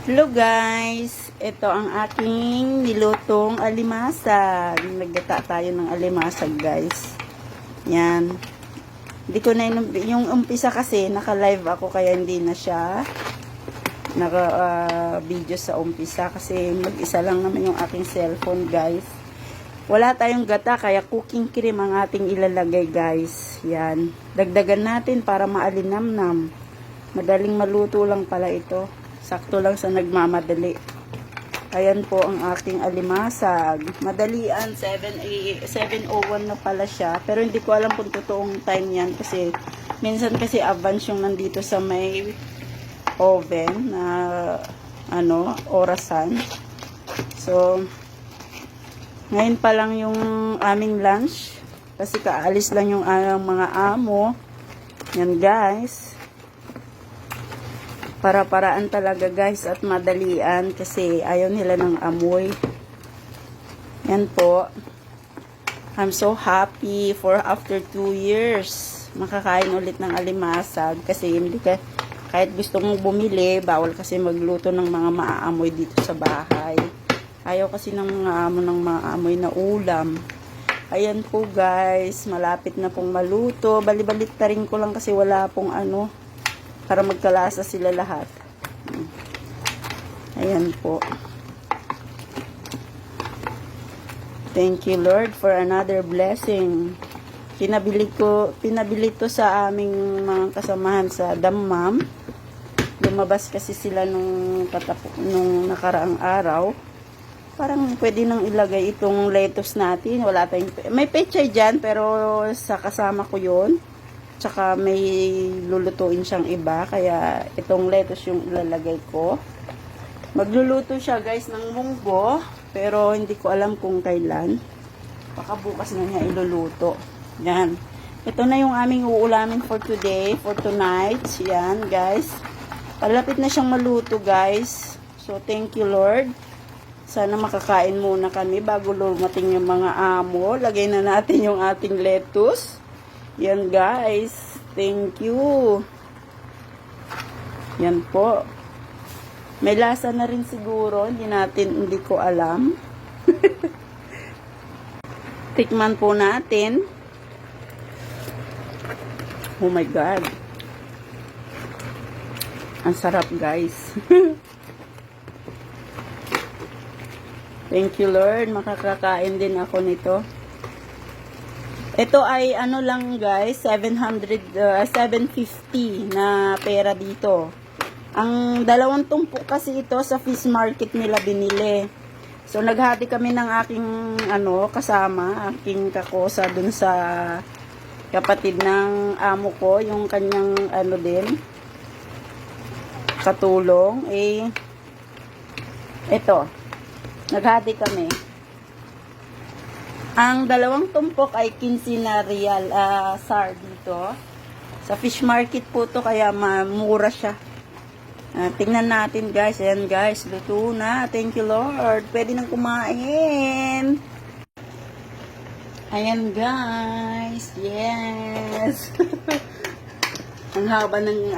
Hello guys, ito ang aking nilutong alimasag. Naggata tayo ng alimasag guys. Yan. Hindi ko na yung umpisa kasi naka-live ako kaya hindi na siya naka-video sa umpisa kasi mag-isa lang naman yung aking cellphone guys. Wala tayong gata kaya cooking cream ang ating ilalagay guys. Yan. Dagdagan natin para maalinamnam. Madaling maluto lang pala ito. Sakto lang sa nagmamadali. Ayan po ang aking alimasag. Madalian, 7:01 na pala siya. Pero hindi ko alam kung totoong time yan. Kasi minsan kasi advance yung nandito sa may oven na orasan. So, ngayon pa lang yung aming lunch. Kasi kaalis lang yung mga amo. Yan guys. Para-paraan talaga guys at madalian kasi ayaw nila ng amoy. Yan po. I'm so happy for after 2 years makakain ulit ng alimasag kasi hindi ka, kahit gusto mong bumili, bawal kasi magluto ng mga maaamoy dito sa bahay. Ayaw kasi ng mga amo ng maamoy na ulam. Ayan po guys, malapit na pong maluto. Bali-balit na rin ko lang kasi wala pong para magkalasa sila lahat. Ayan po. Thank you Lord for another blessing. Pinabili to sa aming mga kasamahan sa Dammam. Lumabas kasi sila nung nakaraang araw. Parang pwede nang ilagay itong lettuce natin. Wala tayong, may pechay dyan pero sa kasama ko yun. Tsaka may lulutuin siyang iba. Kaya itong lettuce yung ilalagay ko. Magluluto siya guys ng munggo. Pero hindi ko alam kung kailan. Baka bukas na niya iluluto. Yan. Ito na yung aming uulamin for today. For tonight. Yan guys. Palapit na siyang maluto guys. So thank you Lord. Sana makakain muna kami bago lumating yung mga amo. Lagay na natin yung ating lettuce. Yan guys, thank you. Yan po. May lasa na rin siguro, hindi ko alam. Tikman po natin. Oh my God. Ang sarap guys. Thank you Lord, makakakain din ako nito. Ito ay lang guys, 750 na pera dito. Ang 2 tumpok kasi ito sa fish market nila binili. So naghati kami ng aking kasama, aking kakosa dun sa kapatid ng amo ko, yung kanyang din katulong. Ito. Naghati kami. Ang 2 tumpok ay 15 na real SAR dito. Sa fish market po to kaya mura siya. Tingnan natin guys. Ayan guys, luto na. Thank you Lord. Pwede nang kumain. Ayan guys. Yes. Ang haba ng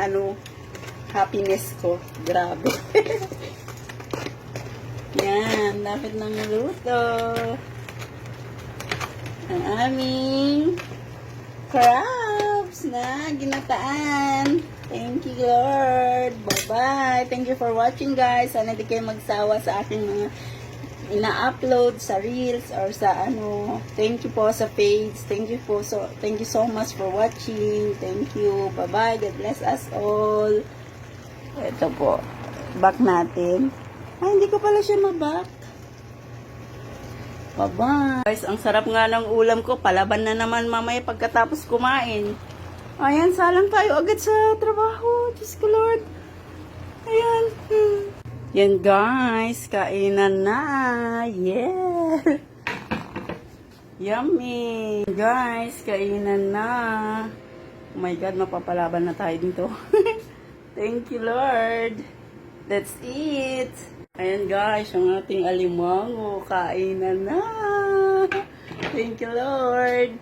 happiness ko. Grabe. Yan, dapat nang luto. Ang aming crabs na ginataan. Thank you Lord. Bye-bye. Thank you for watching guys. Sana hindi kayo magsawa sa aking mga ina-upload sa reels or sa Thank you po sa page. Thank you so much for watching. Thank you. Bye-bye. God bless us all. Ito po. Back natin. Ay, hindi ko pala siya maback. Bye-bye. Guys, ang sarap nga ng ulam ko. Palaban na naman mamaya pagkatapos kumain. Ayan, salang tayo agad sa trabaho. Diyos ko Lord. Ayan. Yan guys, kainan na. Yeah. Yummy. Guys, kainan na. Oh my God, mapapalaban na tayo dito. Thank you Lord. That's it. Ayan guys, ang ating alimango, kainan na. Thank you Lord.